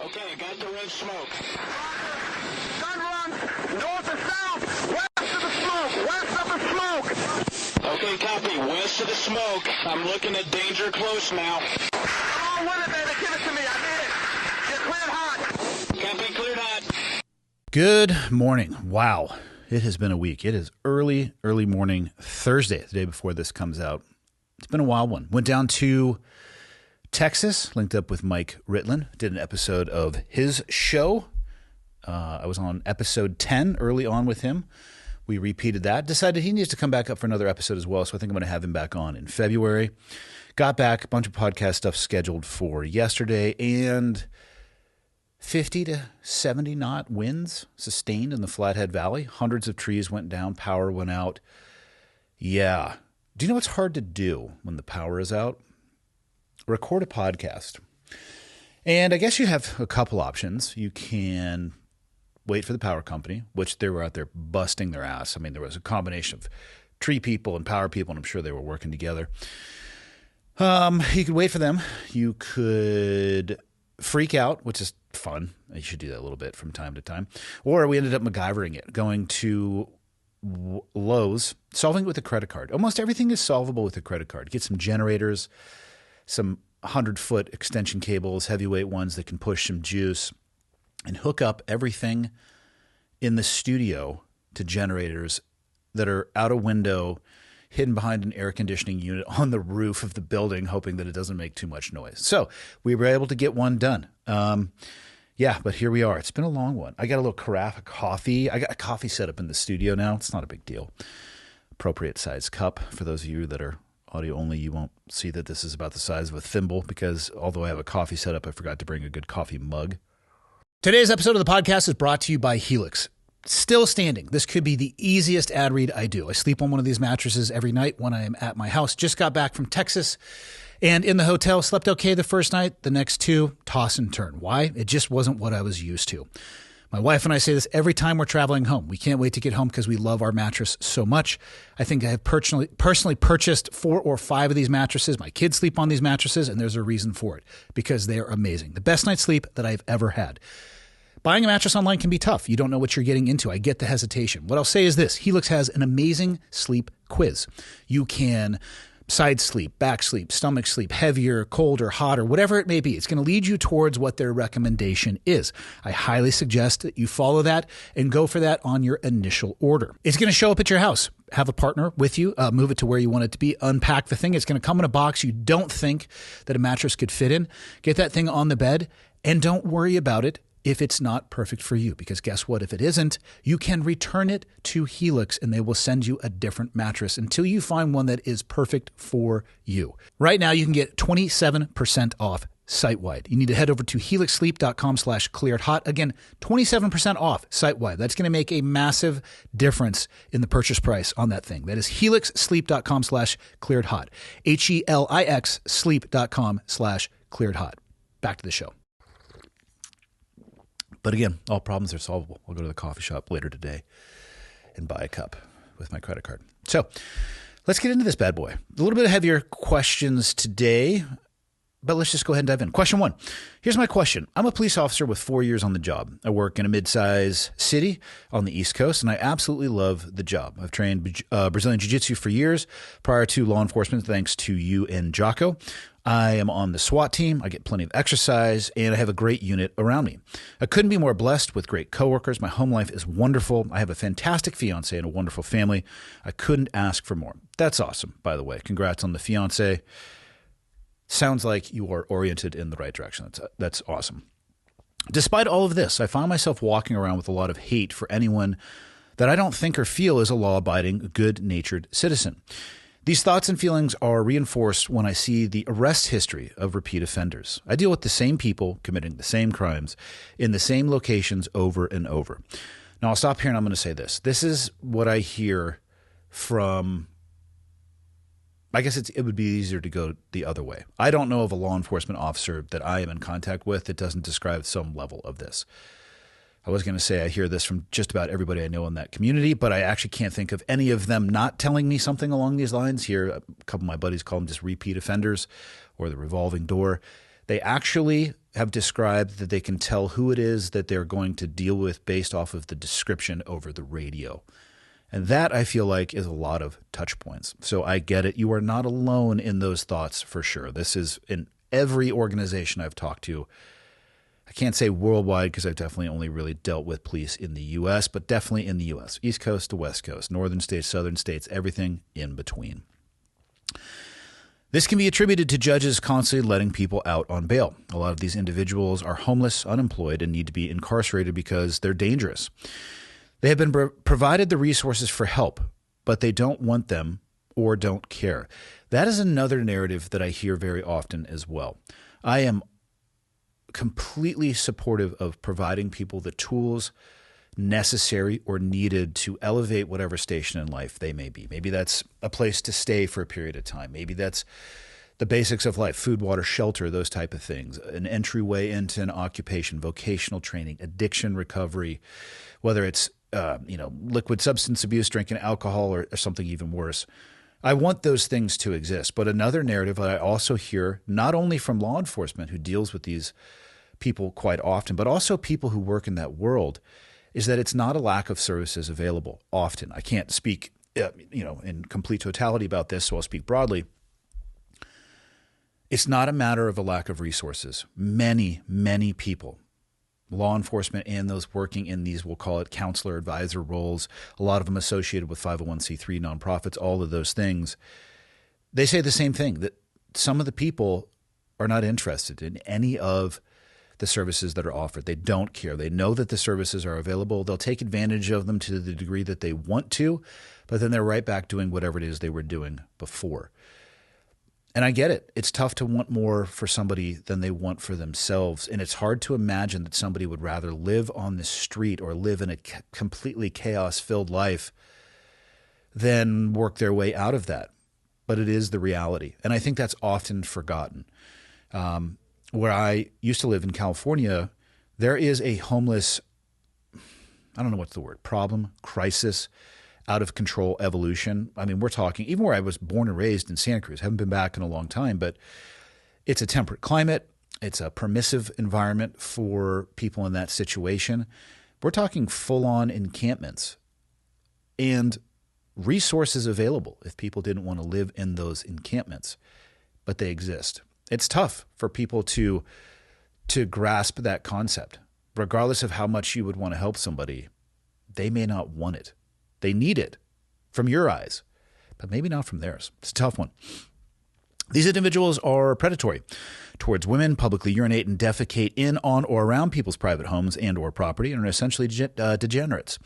Okay, I got the red smoke. Gun runs north to south, west of the smoke, west of the smoke. Okay, copy. West of the smoke. I'm looking at danger close now. Come on with it, baby. Give it to me. I need it. Get cleared hot. Copy, cleared hot. Good morning. Wow. It has been a week. It is early morning Thursday, the day before this comes out. It's been a wild one. Went down to Texas, linked up with Mike Ritlin, did an episode of his show. I was on episode 10 early on with him. We repeated that. Decided he needs to come back up for another episode as well, so I think I'm going to have him back on in February. Got back, a bunch of podcast stuff scheduled for yesterday, and 50 to 70 knot winds sustained in the Flathead Valley. Hundreds of trees went down, power went out. Yeah. Do you know what's hard to do when the power is out? Record a podcast. And I guess you have a couple options. You can wait for the power company, which they were out there busting their ass. I mean, there was a combination of tree people and power people, and I'm sure they were working together. You could wait for them. You could freak out, which is fun. You should do that a little bit from time to time. Or we ended up MacGyvering it, going to Lowe's, solving it with a credit card. Almost everything is solvable with a credit card. Get some generators, some 100-foot extension cables, heavyweight ones that can push some juice, and hook up everything in the studio to generators that are out a window, hidden behind an air conditioning unit on the roof of the building, hoping that it doesn't make too much noise. So we were able to get one done. Yeah, but here we are. It's been a long one. I got a little carafe of coffee. I got a coffee set up in the studio now. It's not a big deal. Appropriate size cup. For those of you that are audio only, you won't see that this is about the size of a thimble because although I have a coffee set up, I forgot to bring a good coffee mug. Today's episode of the podcast is brought to you by Helix. Still standing. This could be the easiest ad read I do. I sleep on one of these mattresses every night when I am at my house. Just got back from Texas and in the hotel, slept okay the first night. The next two, toss and turn. Why? It just wasn't what I was used to. My wife and I say this every time we're traveling home. We can't wait to get home because we love our mattress so much. I think I have personally purchased 4 or 5 of these mattresses. My kids sleep on these mattresses, and there's a reason for it because they are amazing. The best night's sleep that I've ever had. Buying a mattress online can be tough. You don't know what you're getting into. I get the hesitation. What I'll say is this. Helix has an amazing sleep quiz. You can side sleep, back sleep, stomach sleep, heavier, colder, hotter, whatever it may be. It's going to lead you towards what their recommendation is. I highly suggest that you follow that and go for that on your initial order. It's going to show up at your house. Have a partner with you, move it to where you want it to be, unpack the thing. It's going to come in a box you don't think that a mattress could fit in. Get that thing on the bed and don't worry about it if it's not perfect for you, because guess what? If it isn't, you can return it to Helix and they will send you a different mattress until you find one that is perfect for you. Right now, you can get 27% off site-wide. You need to head over to helixsleep.com/clearedhot. Again, 27% off site-wide. That's going to make a massive difference in the purchase price on that thing. That is helixsleep.com/clearedhot. HELIX sleep.com/clearedhot. Back to the show. But again, all problems are solvable. I'll go to the coffee shop later today and buy a cup with my credit card. So let's get into this bad boy. A little bit of heavier questions today, but let's just go ahead and dive in. Question 1. Here's my question. I'm a police officer with 4 years on the job. I work in a mid-size city on the East Coast, and I absolutely love the job. I've trained Brazilian Jiu-Jitsu for years prior to law enforcement, thanks to you and Jocko. I am on the SWAT team. I get plenty of exercise, and I have a great unit around me. I couldn't be more blessed with great coworkers. My home life is wonderful. I have a fantastic fiance and a wonderful family. I couldn't ask for more. That's awesome, by the way. Congrats on the fiance. Sounds like you are oriented in the right direction. That's awesome. Despite all of this, I find myself walking around with a lot of hate for anyone that I don't think or feel is a law-abiding, good-natured citizen. These thoughts and feelings are reinforced when I see the arrest history of repeat offenders. I deal with the same people committing the same crimes in the same locations over and over. Now, I'll stop here and I'm going to say this. This is what I hear from, I guess it would be easier to go the other way. I don't know of a law enforcement officer that I am in contact with that doesn't describe some level of this. I was going to say I hear this from just about everybody I know in that community, but I actually can't think of any of them not telling me something along these lines. Here, a couple of my buddies call them just repeat offenders or the revolving door. They actually have described that they can tell who it is that they're going to deal with based off of the description over the radio. And that, I feel like, is a lot of touch points. So I get it. You are not alone in those thoughts for sure. This is in every organization I've talked to. I can't say worldwide because I've definitely only really dealt with police in the U.S., but definitely in the U.S. East Coast to West Coast, northern states, southern states, everything in between. This can be attributed to judges constantly letting people out on bail. A lot of these individuals are homeless, unemployed, and need to be incarcerated because they're dangerous. They have been provided the resources for help, but they don't want them or don't care. That is another narrative that I hear very often as well. I am completely supportive of providing people the tools necessary or needed to elevate whatever station in life they may be. Maybe that's a place to stay for a period of time. Maybe that's the basics of life, food, water, shelter, those type of things, an entryway into an occupation, vocational training, addiction recovery, whether it's liquid substance abuse, drinking alcohol, or something even worse. I want those things to exist. But another narrative that I also hear, not only from law enforcement who deals with these people quite often, but also people who work in that world, is that it's not a lack of services available often. I can't speak in complete totality about this, so I'll speak broadly. It's not a matter of a lack of resources. Many, many people, law enforcement and those working in these, we'll call it counselor, advisor roles, a lot of them associated with 501c3 nonprofits, all of those things, they say the same thing, that some of the people are not interested in any of the services that are offered. They don't care. They know that the services are available. They'll take advantage of them to the degree that they want to, but then they're right back doing whatever it is they were doing before. And I get it. It's tough to want more for somebody than they want for themselves. And it's hard to imagine that somebody would rather live on the street or live in a completely chaos-filled life than work their way out of that. But it is the reality. And I think that's often forgotten. Where I used to live in California, there is a homeless, I don't know what's the word, problem, crisis, out of control evolution. I mean, we're talking, even where I was born and raised in Santa Cruz, haven't been back in a long time, but it's a temperate climate. It's a permissive environment for people in that situation. We're talking full-on encampments and resources available if people didn't want to live in those encampments, but they exist. It's tough for people to grasp that concept. Regardless of how much you would want to help somebody, they may not want it. They need it from your eyes, but maybe not from theirs. It's a tough one. These individuals are predatory towards women, publicly urinate and defecate in, on, or around people's private homes and or property, and are essentially degenerates.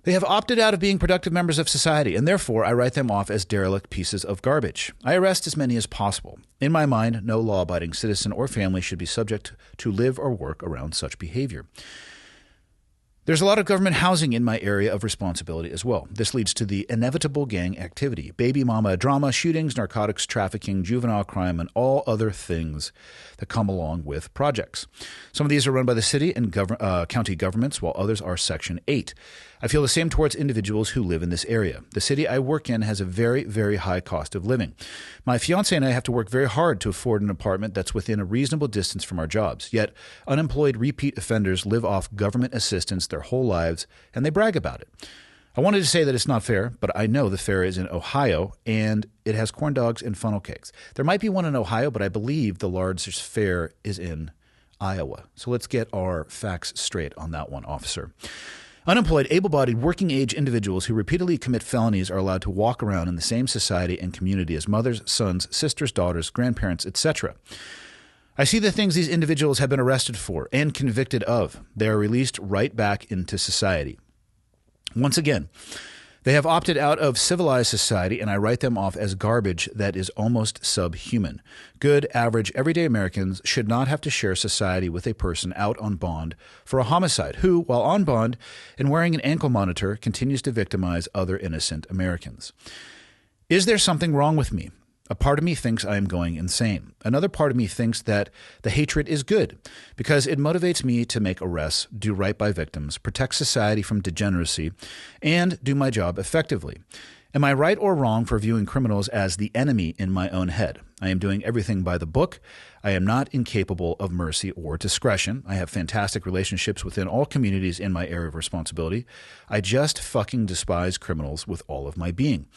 They have opted out of being productive members of society, and therefore I write them off as derelict pieces of garbage. I arrest as many as possible. In my mind, no law-abiding citizen or family should be subject to live or work around such behavior. There's a lot of government housing in my area of responsibility as well. This leads to the inevitable gang activity, baby mama drama, shootings, narcotics, trafficking, juvenile crime, and all other things that come along with projects. Some of these are run by the city and county governments, while others are Section 8. I feel the same towards individuals who live in this area. The city I work in has a very, very high cost of living. My fiance and I have to work very hard to afford an apartment that's within a reasonable distance from our jobs. Yet, unemployed repeat offenders live off government assistance their whole lives, and they brag about it. I wanted to say that it's not fair, but I know the fair is in Ohio, and it has corn dogs and funnel cakes. There might be one in Ohio, but I believe the largest fair is in Iowa. So let's get our facts straight on that one, officer. Unemployed, able-bodied, working-age individuals who repeatedly commit felonies are allowed to walk around in the same society and community as mothers, sons, sisters, daughters, grandparents, etc. I see the things these individuals have been arrested for and convicted of. They are released right back into society. Once again, they have opted out of civilized society, and I write them off as garbage that is almost subhuman. Good, average, everyday Americans should not have to share society with a person out on bond for a homicide who, while on bond and wearing an ankle monitor, continues to victimize other innocent Americans. Is there something wrong with me? A part of me thinks I am going insane. Another part of me thinks that the hatred is good because it motivates me to make arrests, do right by victims, protect society from degeneracy, and do my job effectively. Am I right or wrong for viewing criminals as the enemy in my own head? I am doing everything by the book. I am not incapable of mercy or discretion. I have fantastic relationships within all communities in my area of responsibility. I just fucking despise criminals with all of my being.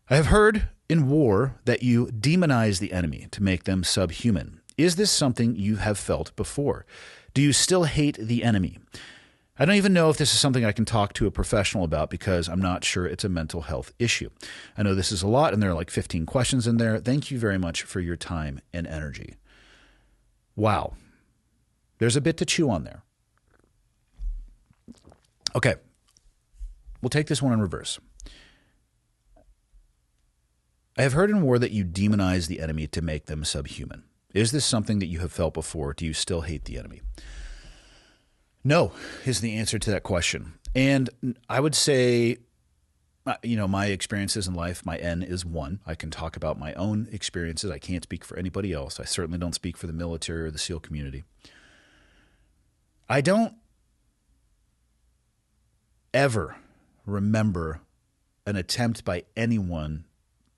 I have heard in war that you demonize the enemy to make them subhuman. Is this something you have felt before? Do you still hate the enemy? I don't even know if this is something I can talk to a professional about because I'm not sure it's a mental health issue. I know this is a lot and there are like 15 questions in there. Thank you very much for your time and energy. Wow. There's a bit to chew on there. Okay. We'll take this one in reverse. I have heard in war that you demonize the enemy to make them subhuman. Is this something that you have felt before? Do you still hate the enemy? No, is the answer to that question. And I would say, my experiences in life, my N is 1. I can talk about my own experiences. I can't speak for anybody else. I certainly don't speak for the military or the SEAL community. I don't ever remember an attempt by anyone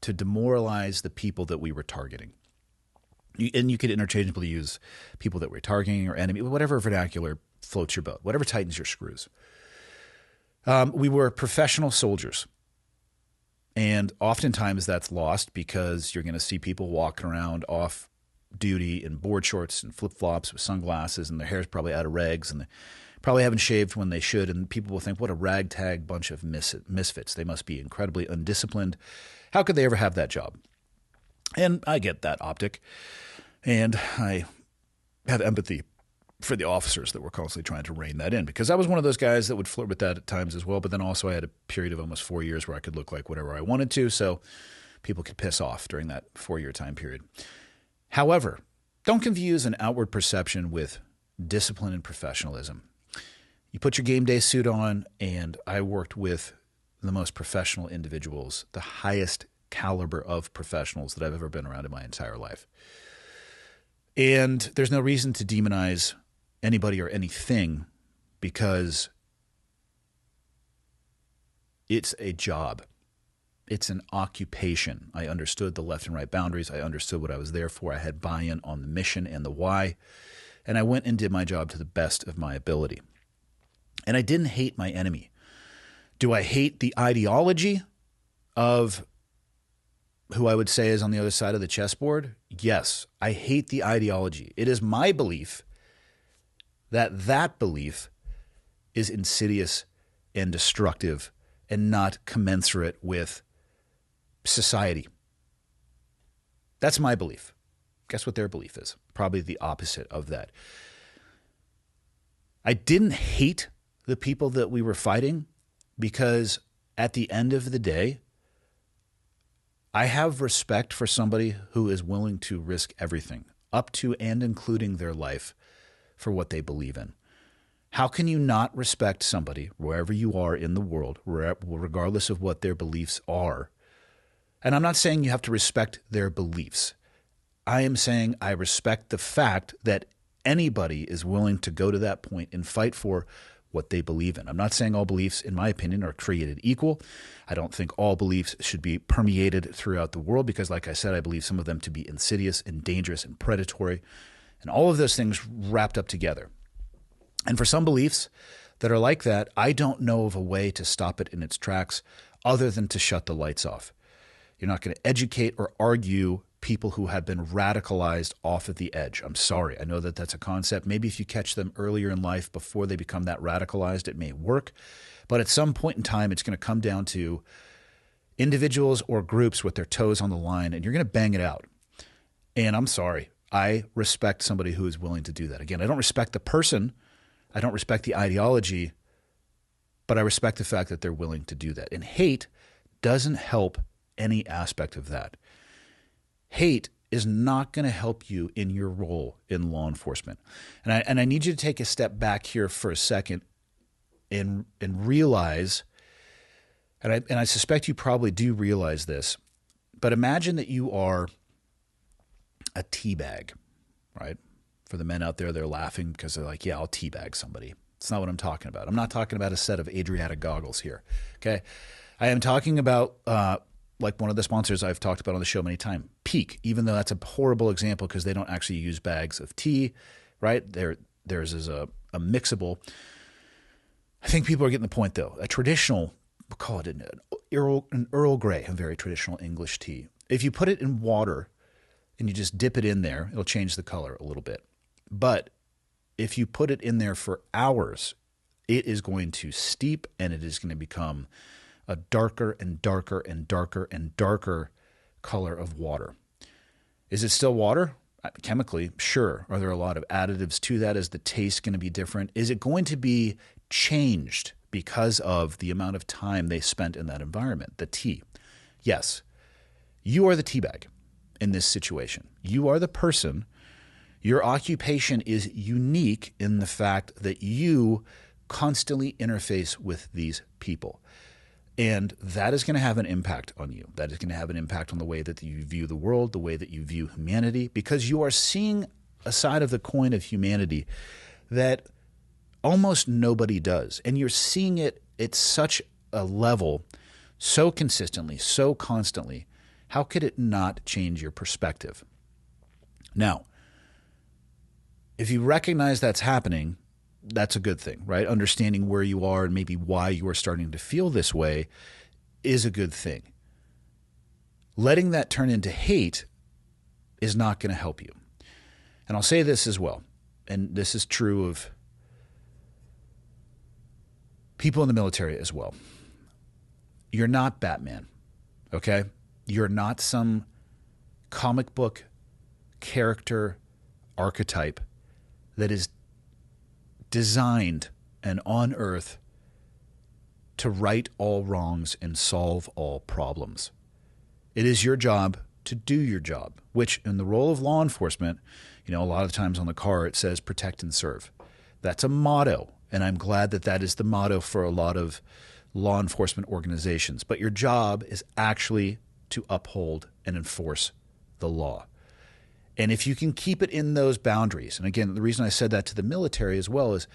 to demoralize the people that we were targeting. And you could interchangeably use people that we're targeting or enemy, whatever vernacular floats your boat, whatever tightens your screws. We were professional soldiers. And oftentimes that's lost because you're going to see people walking around off duty in board shorts and flip-flops with sunglasses, and their hair's probably out of rags, and they probably haven't shaved when they should. And people will think, what a ragtag bunch of misfits. They must be incredibly undisciplined. How could they ever have that job? And I get that optic. And I have empathy for the officers that were constantly trying to rein that in, because I was one of those guys that would flirt with that at times as well. But then also I had a period of almost 4 years where I could look like whatever I wanted to. So people could piss off during that 4-year time period. However, don't confuse an outward perception with discipline and professionalism. You put your game day suit on, and I worked with the most professional individuals, the highest caliber of professionals that I've ever been around in my entire life. And there's no reason to demonize anybody or anything because it's a job. It's an occupation. I understood the left and right boundaries. I understood what I was there for. I had buy-in on the mission and the why. And I went and did my job to the best of my ability. And I didn't hate my enemy. Do I hate the ideology of who I would say is on the other side of the chessboard? Yes, I hate the ideology. It is my belief that that belief is insidious and destructive and not commensurate with society. That's my belief. Guess what their belief is? Probably the opposite of that. I didn't hate the people that we were fighting because at the end of the day, I have respect for somebody who is willing to risk everything, up to and including their life, for what they believe in. How can you not respect somebody, wherever you are in the world, regardless of what their beliefs are? And I'm not saying you have to respect their beliefs. I am saying I respect the fact that anybody is willing to go to that point and fight for what they believe in. I'm not saying all beliefs, in my opinion, are created equal. I don't think all beliefs should be permeated throughout the world because, like I said, I believe some of them to be insidious and dangerous and predatory, and all of those things wrapped up together. And for some beliefs that are like that, I don't know of a way to stop it in its tracks other than to shut the lights off. You're not going to educate or argue people who have been radicalized off of the edge. I'm sorry. I know that that's a concept. Maybe if you catch them earlier in life before they become that radicalized, it may work. But at some point in time, it's going to come down to individuals or groups with their toes on the line, and you're going to bang it out. And I'm sorry. I respect somebody who is willing to do that. Again, I don't respect the person. I don't respect the ideology, but I respect the fact that they're willing to do that. And hate doesn't help any aspect of that. Hate is not going to help you in your role in law enforcement. And I need you to take a step back here for a second and realize, and I suspect you probably do realize this, but imagine that you are a teabag, right? For the men out there, they're laughing because they're like, yeah, I'll teabag somebody. It's not what I'm talking about. I'm not talking about a set of Adriatic goggles here, okay? I am talking about like one of the sponsors I've talked about on the show many times, Peak, even though that's a horrible example because they don't actually use bags of tea, right? Theirs is a mixable. I think people are getting the point, though. A traditional, we'll call it an Earl Grey, a very traditional English tea. If you put it in water and you just dip it in there, it'll change the color a little bit. But if you put it in there for hours, it is going to steep and it is going to become a darker and darker and darker and darker color of water. Is it still water? Chemically, sure. Are there a lot of additives to that? Is the taste going to be different? Is it going to be changed because of the amount of time they spent in that environment? The tea. Yes. You are the tea bag in this situation. You are the person. Your occupation is unique in the fact that you constantly interface with these people. And that is going to have an impact on you. That is going to have an impact on the way that you view the world, the way that you view humanity, because you are seeing a side of the coin of humanity that almost nobody does. And you're seeing it at such a level, so consistently, so constantly. How could it not change your perspective? Now, if you recognize that's happening, that's a good thing, right? Understanding where you are and maybe why you are starting to feel this way is a good thing. Letting that turn into hate is not going to help you. And I'll say this as well, and this is true of people in the military as well. You're not Batman, okay? You're not some comic book character archetype that is designed and on earth to right all wrongs and solve all problems. It is your job to do your job, which in the role of law enforcement, a lot of times on the car it says protect and serve. That's a motto, and I'm glad that that is the motto for a lot of law enforcement organizations. But your job is actually to uphold and enforce the law. And if you can keep it in those boundaries, and again, the reason I said that to the military as well is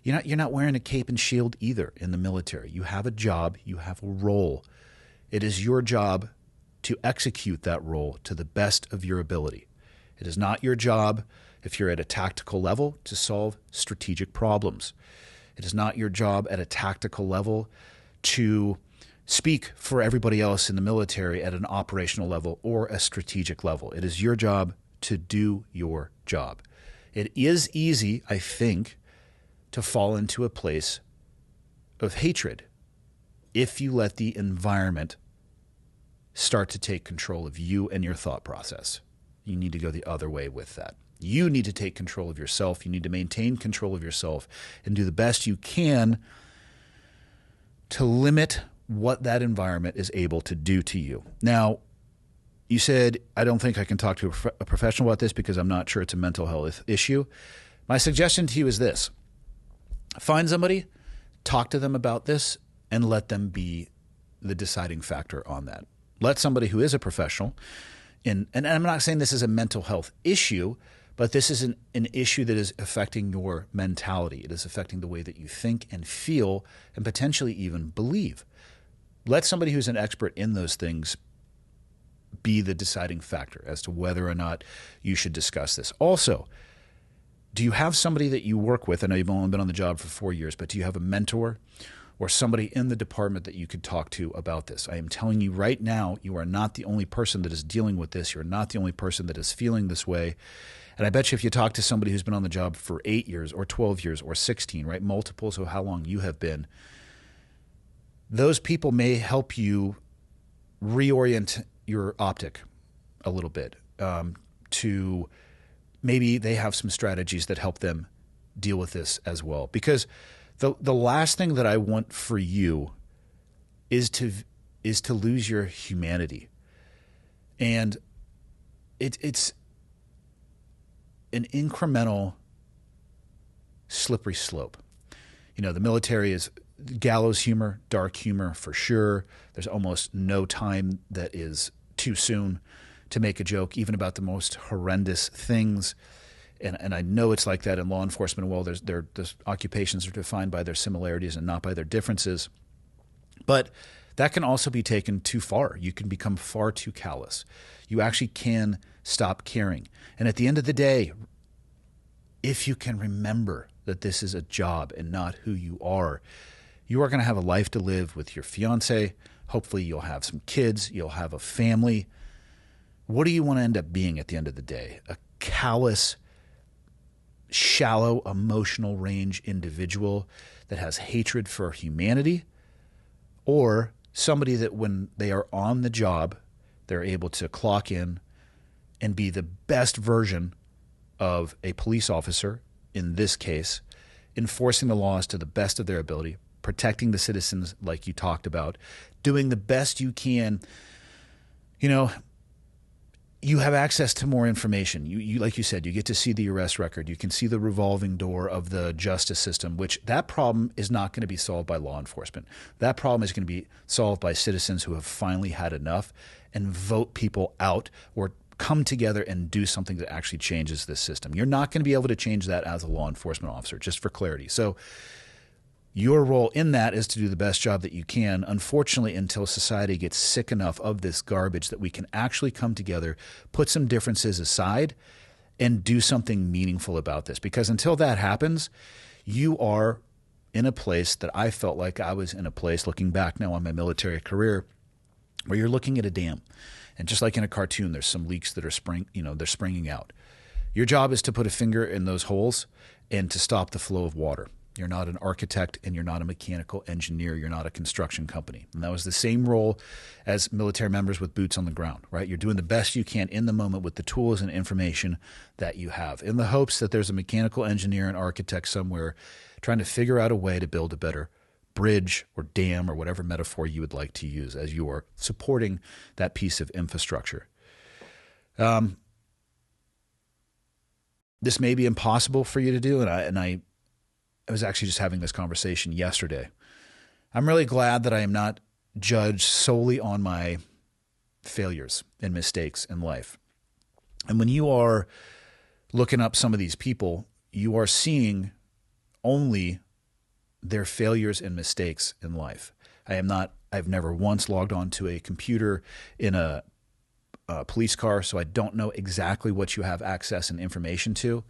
you're not wearing a cape and shield either in the military. You have a job, you have a role. It is your job to execute that role to the best of your ability. It is not your job, if you're at a tactical level, to solve strategic problems. It is not your job at a tactical level to speak for everybody else in the military at an operational level or a strategic level. It is your job to do your job. It is easy, I think, to fall into a place of hatred if you let the environment start to take control of you and your thought process. You need to go the other way with that. You need to take control of yourself. You need to maintain control of yourself and do the best you can to limit what that environment is able to do to you. Now, you said, I don't think I can talk to a professional about this because I'm not sure it's a mental health issue. My suggestion to you is this. Find somebody, talk to them about this, and let them be the deciding factor on that. Let somebody who is a professional, and I'm not saying this is a mental health issue, but this is an issue that is affecting your mentality. It is affecting the way that you think and feel and potentially even believe. Let somebody who's an expert in those things be the deciding factor as to whether or not you should discuss this. Also, do you have somebody that you work with? I know you've only been on the job for 4 years, but do you have a mentor or somebody in the department that you could talk to about this? I am telling you right now, you are not the only person that is dealing with this. You're not the only person that is feeling this way. And I bet you if you talk to somebody who's been on the job for 8 years or 12 years or 16, right, multiples of how long you have been, those people may help you reorient your optic a little bit to maybe they have some strategies that help them deal with this as well. Because the last thing that I want for you is to lose your humanity. And it's an incremental slippery slope. The military is gallows humor, dark humor for sure. There's almost no time that is too soon to make a joke, even about the most horrendous things. And I know it's like that in law enforcement. Well, their occupations are defined by their similarities and not by their differences. But that can also be taken too far. You can become far too callous. You actually can stop caring. And at the end of the day, if you can remember that this is a job and not who you are going to have a life to live with your fiance. Hopefully you'll have some kids. You'll have a family. What do you want to end up being at the end of the day? A callous, shallow, emotional range individual that has hatred for humanity, or somebody that when they are on the job, they're able to clock in and be the best version of a police officer, in this case, enforcing the laws to the best of their ability, protecting the citizens like you talked about, doing the best you can. You know, you have access to more information. You like you said, you get to see the arrest record. You can see the revolving door of the justice system, which that problem is not going to be solved by law enforcement. That problem is going to be solved by citizens who have finally had enough and vote people out or come together and do something that actually changes this system. You're not going to be able to change that as a law enforcement officer, just for clarity. So your role in that is to do the best job that you can, unfortunately, until society gets sick enough of this garbage that we can actually come together, put some differences aside, and do something meaningful about this. Because until that happens, you are in a place that I felt like I was in a place, looking back now on my military career, where you're looking at a dam. And just like in a cartoon, there's some leaks that are they're springing out. Your job is to put a finger in those holes and to stop the flow of water. You're not an architect and you're not a mechanical engineer. You're not a construction company. And that was the same role as military members with boots on the ground, right? You're doing the best you can in the moment with the tools and information that you have, in the hopes that there's a mechanical engineer and architect somewhere trying to figure out a way to build a better bridge or dam or whatever metaphor you would like to use as you are supporting that piece of infrastructure. This may be impossible for you to do, and I was actually just having this conversation yesterday. I'm really glad that I am not judged solely on my failures and mistakes in life. And when you are looking up some of these people, you are seeing only their failures and mistakes in life. I've never once logged on to a computer in a police car, so I don't know exactly what you have access and information to.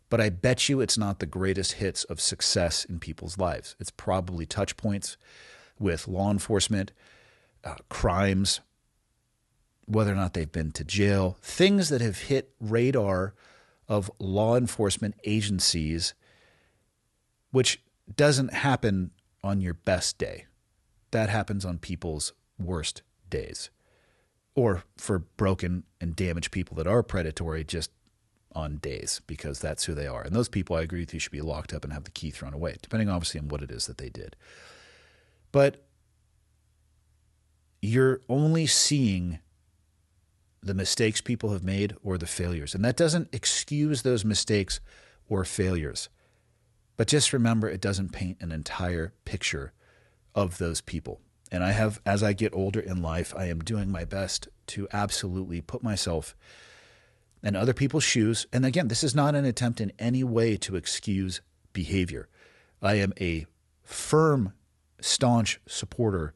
But I bet you it's not the greatest hits of success in people's lives. It's probably touch points with law enforcement, crimes, whether or not they've been to jail, things that have hit radar of law enforcement agencies, which doesn't happen on your best day. That happens on people's worst days. Or for broken and damaged people that are predatory, just on days, because that's who they are. And those people, I agree with you, should be locked up and have the key thrown away, depending obviously on what it is that they did. But you're only seeing the mistakes people have made or the failures. And that doesn't excuse those mistakes or failures. But just remember, it doesn't paint an entire picture of those people. And I have, as I get older in life, I am doing my best to absolutely put myself in other people's shoes. And again, this is not an attempt in any way to excuse behavior. I am a firm, staunch supporter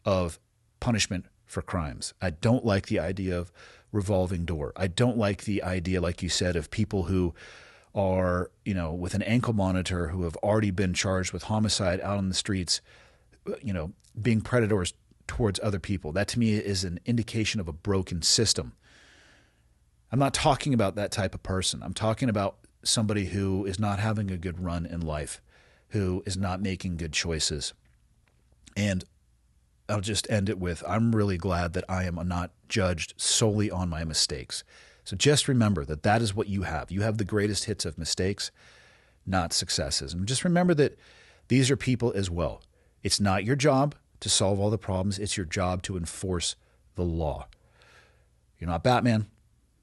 of punishment for crimes. I don't like the idea of revolving door. I don't like the idea, like you said, of people who are, with an ankle monitor, who have already been charged with homicide out on the streets, being predators towards other people. That to me is an indication of a broken system. I'm not talking about that type of person. I'm talking about somebody who is not having a good run in life, who is not making good choices. And I'll just end it with, I'm really glad that I am not judged solely on my mistakes. So just remember that that is what you have. You have the greatest hits of mistakes, not successes. And just remember that these are people as well. It's not your job to solve all the problems. It's your job to enforce the law. You're not Batman.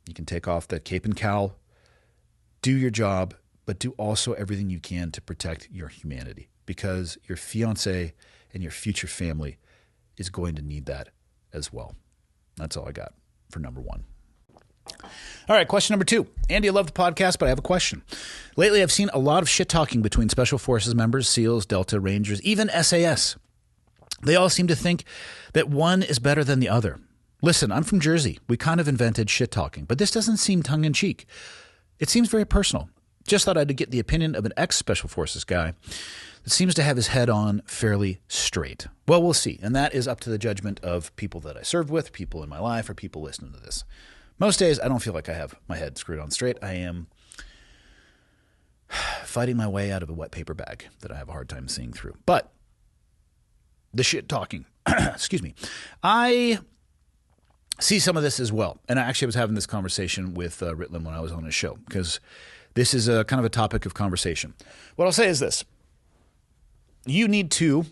You can take off the cape and cowl, do your job, but do also everything you can to protect your humanity, because your fiance and your future family is going to need that as well. That's all I got for number one. All right, question number 2. Andy, I love the podcast, but I have a question. Lately, I've seen a lot of shit talking between Special Forces members, SEALs, Delta, Rangers, even SAS. They all seem to think that one is better than the other. Listen, I'm from Jersey. We kind of invented shit talking, but this doesn't seem tongue-in-cheek. It seems very personal. Just thought I'd get the opinion of an ex-Special Forces guy that seems to have his head on fairly straight. Well, we'll see, and that is up to the judgment of people that I served with, people in my life, or people listening to this. Most days, I don't feel like I have my head screwed on straight. I am fighting my way out of a wet paper bag that I have a hard time seeing through. But the shit talking, excuse me, I see some of this as well. And I actually was having this conversation with Ritlin when I was on his show, because this is a kind of a topic of conversation. What I'll say is this. You need to,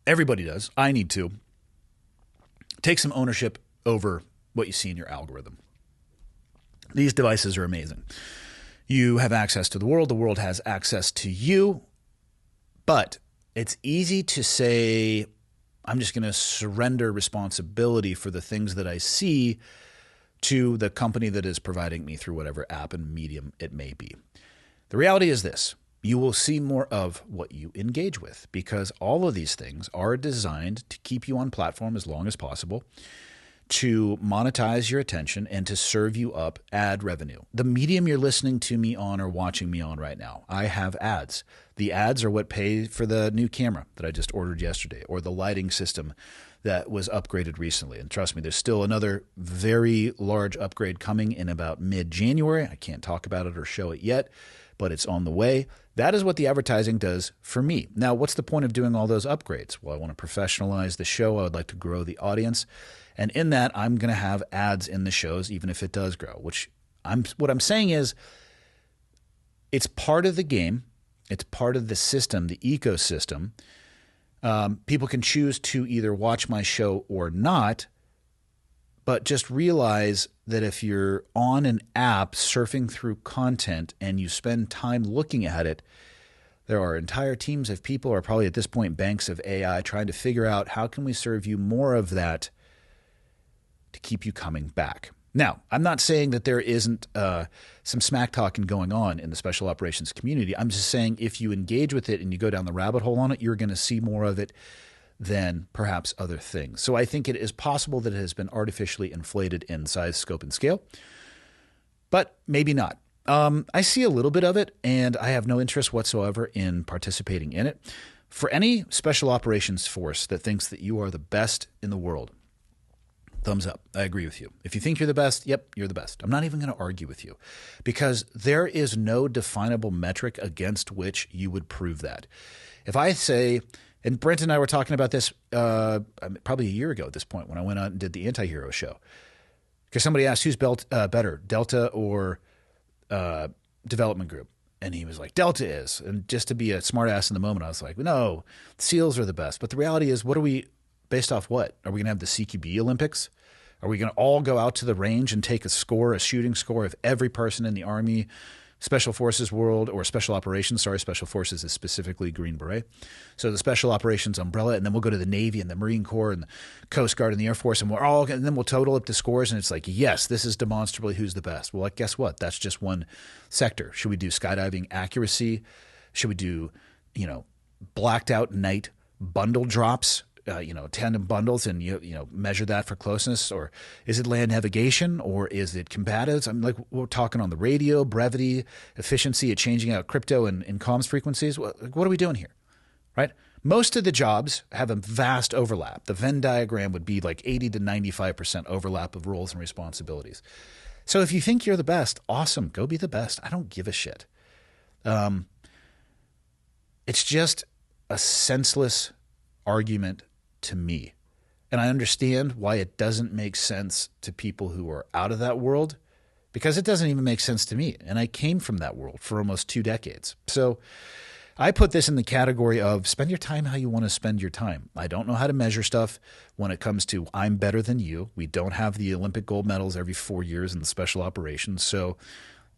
everybody does, I need to, take some ownership over what you see in your algorithm. These devices are amazing. You have access to the world has access to you, but it's easy to say, I'm just going to surrender responsibility for the things that I see to the company that is providing me through whatever app and medium it may be. The reality is this. You will see more of what you engage with, because all of these things are designed to keep you on platform as long as possible, to monetize your attention, and to serve you up ad revenue. The medium you're listening to me on or watching me on right now, I have ads. The ads are what pay for the new camera that I just ordered yesterday, or the lighting system that was upgraded recently. And trust me, there's still another very large upgrade coming in about mid-January. I can't talk about it or show it yet, but it's on the way. That is what the advertising does for me. Now, what's the point of doing all those upgrades? Well, I want to professionalize the show. I would like to grow the audience. And in that, I'm going to have ads in the shows, even if it does grow, what I'm saying is it's part of the game. It's part of the system, the ecosystem. People can choose to either watch my show or not, but just realize that if you're on an app surfing through content and you spend time looking at it, there are entire teams of people, or probably at this point banks of AI, trying to figure out how can we serve you more of that to keep you coming back. Now, I'm not saying that there isn't some smack talking going on in the special operations community. I'm just saying if you engage with it and you go down the rabbit hole on it, you're going to see more of it than perhaps other things. So I think it is possible that it has been artificially inflated in size, scope, and scale, but maybe not. I see a little bit of it, and I have no interest whatsoever in participating in it. For any special operations force that thinks that you are the best in the world, thumbs up. I agree with you. If you think you're the best, yep, you're the best. I'm not even going to argue with you, because there is no definable metric against which you would prove that. If I say, and Brent and I were talking about this probably a year ago at this point when I went out and did the anti-hero show, because somebody asked who's better, Delta or development group. And he was like, Delta is. And just to be a smart ass in the moment, I was like, no, SEALs are the best. But the reality is, based off what? Are we going to have the CQB Olympics? Are we going to all go out to the range and take a shooting score of every person in the Army, Special Forces world, or Special Operations? Sorry, Special Forces is specifically Green Beret. So the Special Operations umbrella, and then we'll go to the Navy and the Marine Corps and the Coast Guard and the Air Force, and then we'll total up the scores, and it's like, yes, this is demonstrably who's the best. Well, guess what? That's just one sector. Should we do skydiving accuracy? Should we do, blacked out night bundle drops? Tandem bundles, and you measure that for closeness? Or is it land navigation, or is it combatives? I'm like, we're talking on the radio, brevity, efficiency at changing out crypto and comms frequencies. What are we doing here, right? Most of the jobs have a vast overlap. The Venn diagram would be like 80 to 95% overlap of roles and responsibilities. So if you think you're the best, awesome, go be the best. I don't give a shit. It's just a senseless argument to me. And I understand why it doesn't make sense to people who are out of that world, because it doesn't even make sense to me. And I came from that world for almost 2 decades. So I put this in the category of spend your time how you want to spend your time. I don't know how to measure stuff when it comes to I'm better than you. We don't have the Olympic gold medals every 4 years in the special operations. So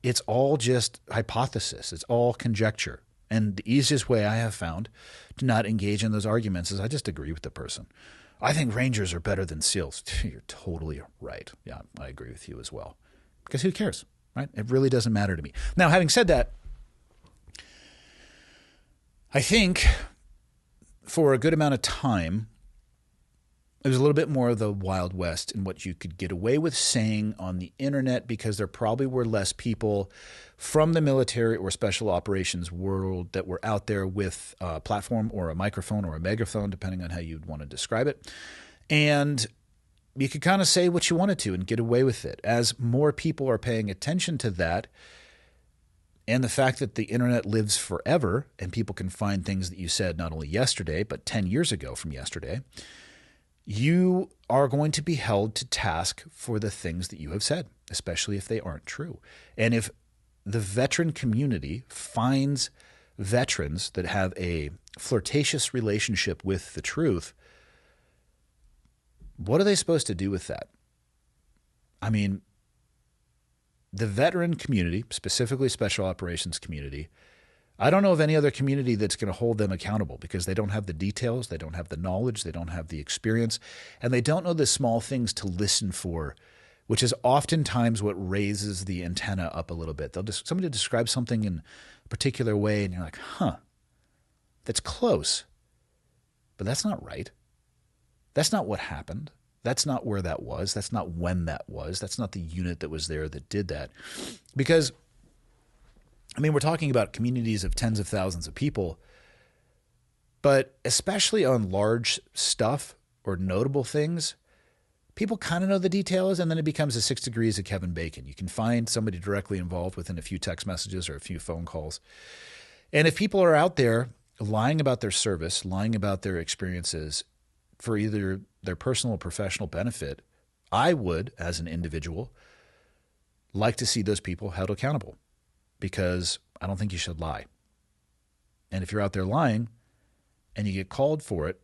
it's all just hypothesis. It's all conjecture. And the easiest way I have found to not engage in those arguments is I just agree with the person. I think Rangers are better than SEALs. You're totally right. Yeah, I agree with you as well. Because who cares, right? It really doesn't matter to me. Now, having said that, I think for a good amount of time, it was a little bit more of the Wild West in what you could get away with saying on the internet, because there probably were less people from the military or special operations world that were out there with a platform or a microphone or a megaphone, depending on how you'd want to describe it. And you could kind of say what you wanted to and get away with it. As more people are paying attention to that, and the fact that the internet lives forever and people can find things that you said not only yesterday, but 10 years ago from yesterday, you are going to be held to task for the things that you have said, especially if they aren't true. And if the veteran community finds veterans that have a flirtatious relationship with the truth, what are they supposed to do with that? I mean, the veteran community, specifically special operations community, I don't know of any other community that's going to hold them accountable, because they don't have the details, they don't have the knowledge, they don't have the experience, and they don't know the small things to listen for, which is oftentimes what raises the antenna up a little bit. Somebody describes something in a particular way, and you're like, that's close, but that's not right. That's not what happened. That's not where that was. That's not when that was. That's not the unit that was there that did that. Because we're talking about communities of tens of thousands of people, but especially on large stuff or notable things, people kind of know the details, and then it becomes a 6 degrees of Kevin Bacon. You can find somebody directly involved within a few text messages or a few phone calls. And if people are out there lying about their service, lying about their experiences for either their personal or professional benefit, I would, as an individual, like to see those people held accountable, because I don't think you should lie. And if you're out there lying and you get called for it,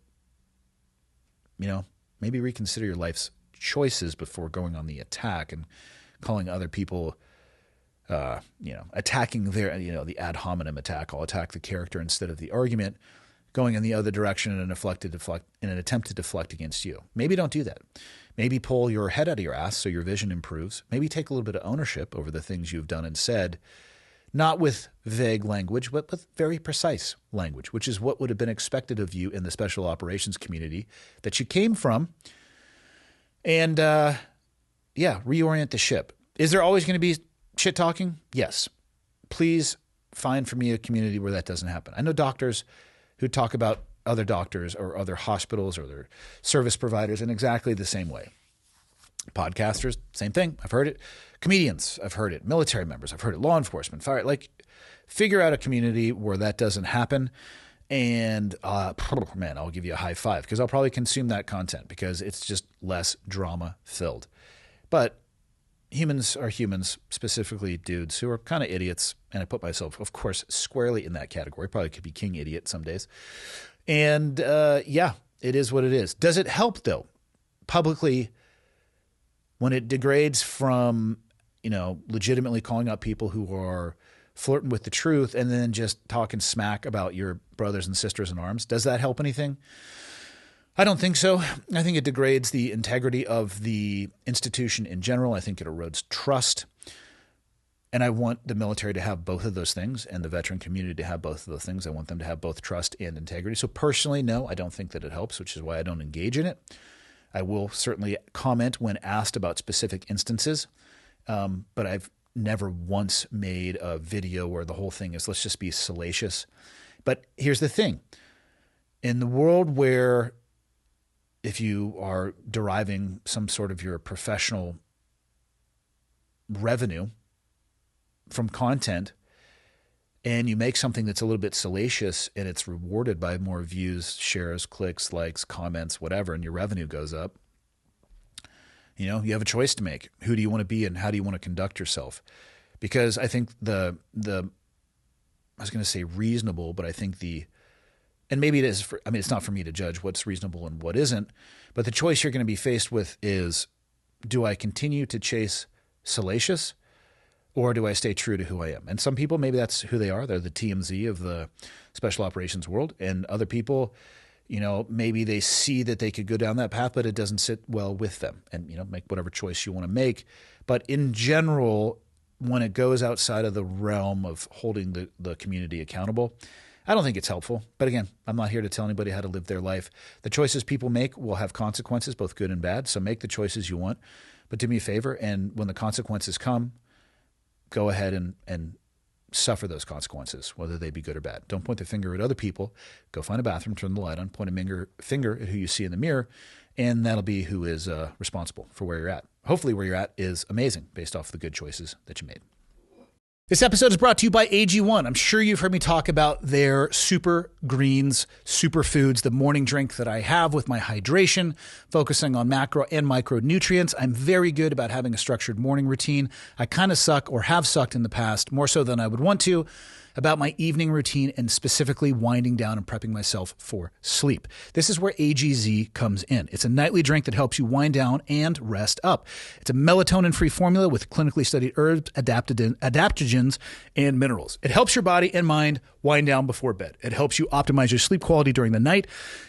maybe reconsider your life's choices before going on the attack and calling other people, attacking their, the ad hominem attack. I'll attack the character instead of the argument, going in the other direction in an attempt to deflect against you. Maybe don't do that. Maybe pull your head out of your ass so your vision improves. Maybe take a little bit of ownership over the things you've done and said, not with vague language, but with very precise language, which is what would have been expected of you in the special operations community that you came from. And, reorient the ship. Is there always going to be shit talking? Yes. Please find for me a community where that doesn't happen. I know doctors who talk about other doctors or other hospitals or their service providers in exactly the same way. Podcasters, same thing. I've heard it. Comedians, I've heard it. Military members, I've heard it. Law enforcement, fire. Figure out a community where that doesn't happen. And, I'll give you a high five, because I'll probably consume that content because it's just less drama filled. But humans are humans, specifically dudes who are kind of idiots. And I put myself, of course, squarely in that category. Probably could be king idiot some days. And, it is what it is. Does it help, though, publicly, when it degrades from, legitimately calling out people who are flirting with the truth and then just talking smack about your brothers and sisters in arms? Does that help anything? I don't think so. I think it degrades the integrity of the institution in general. I think it erodes trust. And I want the military to have both of those things and the veteran community to have both of those things. I want them to have both trust and integrity. So personally, no, I don't think that it helps, which is why I don't engage in it. I will certainly comment when asked about specific instances, but I've never once made a video where the whole thing is, let's just be salacious. But here's the thing. In the world where if you are deriving some sort of your professional revenue from content and you make something that's a little bit salacious and it's rewarded by more views, shares, clicks, likes, comments, whatever, and your revenue goes up, you have a choice to make. Who do you want to be and how do you want to conduct yourself? Because I think I was going to say reasonable, but I think and maybe it is, it's not for me to judge what's reasonable and what isn't, but the choice you're going to be faced with is, do I continue to chase salacious or do I stay true to who I am? And some people, maybe that's who they are. They're the TMZ of the special operations world. And other people, maybe they see that they could go down that path, but it doesn't sit well with them. And, make whatever choice you want to make. But in general, when it goes outside of the realm of holding the community accountable, I don't think it's helpful. But again, I'm not here to tell anybody how to live their life. The choices people make will have consequences, both good and bad. So make the choices you want. But do me a favor, and when the consequences come, go ahead and suffer those consequences, whether they be good or bad. Don't point the finger at other people. Go find a bathroom, turn the light on, point a finger at who you see in the mirror, and that'll be who is responsible for where you're at. Hopefully where you're at is amazing based off the good choices that you made. This episode is brought to you by AG1. I'm sure you've heard me talk about their super greens, superfoods, the morning drink that I have with my hydration, focusing on macro and micronutrients. I'm very good about having a structured morning routine. I kind of suck or have sucked in the past, more so than I would want to, about my evening routine and specifically winding down and prepping myself for sleep. This is where AGZ comes in. It's a nightly drink that helps you wind down and rest up. It's a melatonin-free formula with clinically studied herbs, adaptogens, and minerals. It helps your body and mind wind down before bed. It helps you optimize your sleep quality during the night,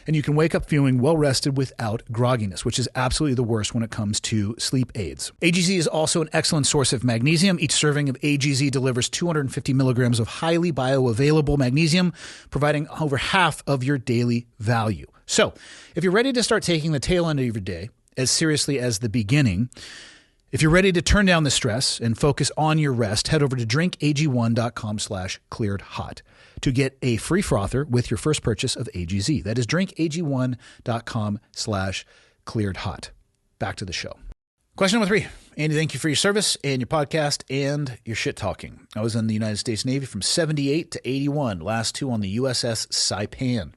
and you can wake up feeling well-rested without grogginess, which is absolutely the worst when it comes to sleep aids. AGZ is also an excellent source of magnesium. Each serving of AGZ delivers 250 milligrams of highly bioavailable magnesium, providing over half of your daily value. So, if you're ready to start taking the tail end of your day as seriously as the beginning, if you're ready to turn down the stress and focus on your rest, head over to drinkag1.com/clearedhot to get a free frother with your first purchase of AGZ. That is drinkag1.com/clearedhot. Back to the show. Question number 3. Andy, thank you for your service and your podcast and your shit talking. I was in the United States Navy from 78 to 81, last 2 on the USS Saipan.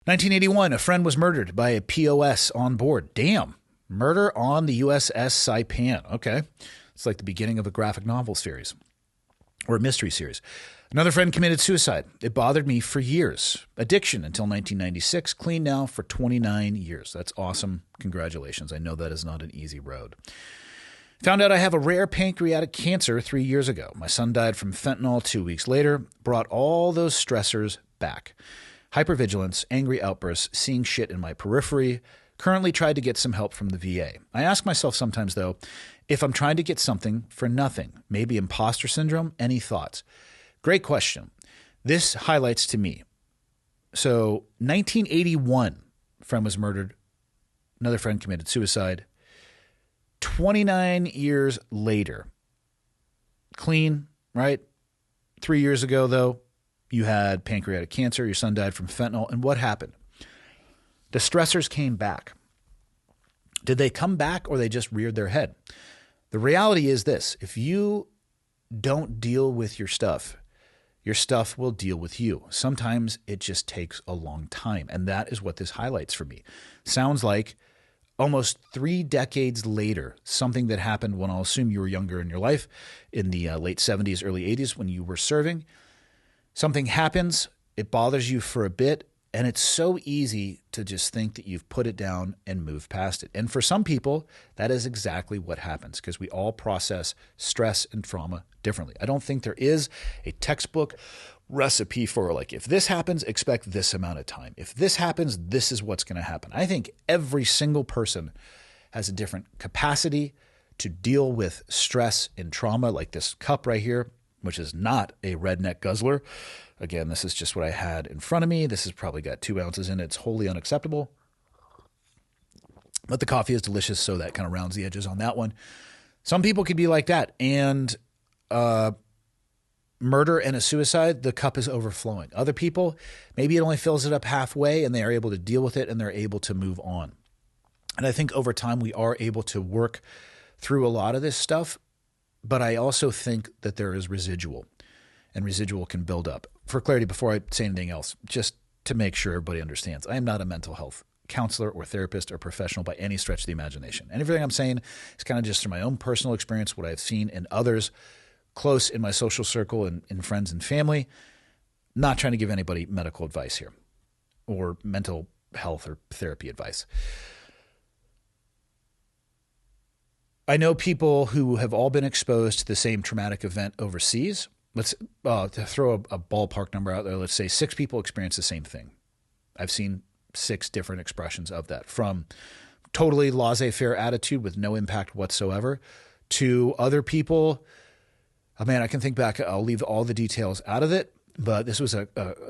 1981, a friend was murdered by a POS on board. Damn. Murder on the USS Saipan. Okay. It's like the beginning of a graphic novel series or a mystery series. Another friend committed suicide. It bothered me for years. Addiction until 1996. Clean now for 29 years. That's awesome. Congratulations. I know that is not an easy road. Found out I have a rare pancreatic cancer 3 years ago. My son died from fentanyl 2 weeks later. Brought all those stressors back. Hypervigilance, angry outbursts, seeing shit in my periphery. Currently tried to get some help from the VA. I ask myself sometimes, though, if I'm trying to get something for nothing. Maybe imposter syndrome? Any thoughts? Great question. This highlights to me. So 1981, friend was murdered. Another friend committed suicide. 29 years later. Clean, right? 3 years ago, though, you had pancreatic cancer. Your son died from fentanyl. And what happened? The stressors came back. Did they come back or they just reared their head? The reality is this. If you don't deal with your stuff will deal with you. Sometimes it just takes a long time. And that is what this highlights for me. Sounds like almost 3 decades later, something that happened when I'll assume you were younger in your life, in the late 70s, early 80s when you were serving. Something happens, it bothers you for a bit, and it's so easy to just think that you've put it down and moved past it. And for some people, that is exactly what happens because we all process stress and trauma differently. I don't think there is a textbook recipe for like, if this happens, expect this amount of time. If this happens, this is what's going to happen. I think every single person has a different capacity to deal with stress and trauma, like this cup right here, which is not a redneck guzzler. Again, this is just what I had in front of me. This has probably got 2 ounces in it. It's wholly unacceptable. But the coffee is delicious, so that kind of rounds the edges on that one. Some people could be like that. And murder and a suicide, the cup is overflowing. Other people, maybe it only fills it up halfway and they are able to deal with it and they're able to move on. And I think over time we are able to work through a lot of this stuff. But I also think that there is residual, and residual can build up. For clarity, before I say anything else, just to make sure everybody understands, I am not a mental health counselor or therapist or professional by any stretch of the imagination. And everything I'm saying is kind of just from my own personal experience, what I've seen in others close in my social circle and in friends and family. Not trying to give anybody medical advice here or mental health or therapy advice. I know people who have all been exposed to the same traumatic event overseas. Let's to throw a ballpark number out there. Let's say 6 people experience the same thing. I've seen 6 different expressions of that, from totally laissez-faire attitude with no impact whatsoever to other people. Oh man, I can think back. I'll leave all the details out of it. But this was a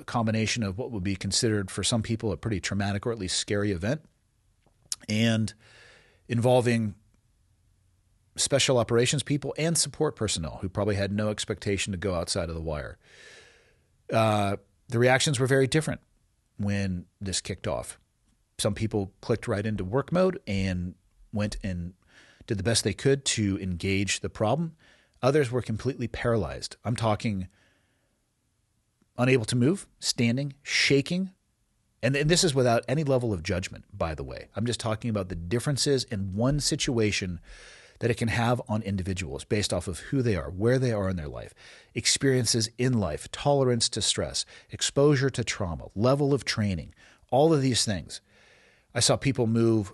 combination of what would be considered for some people a pretty traumatic or at least scary event, and involving special operations people and support personnel who probably had no expectation to go outside of the wire. The reactions were very different when this kicked off. Some people clicked right into work mode and went and did the best they could to engage the problem. Others were completely paralyzed. I'm talking unable to move, standing, shaking. And this is without any level of judgment, by the way. I'm just talking about the differences in one situation that it can have on individuals based off of who they are, where they are in their life, experiences in life, tolerance to stress, exposure to trauma, level of training, all of these things. I saw people move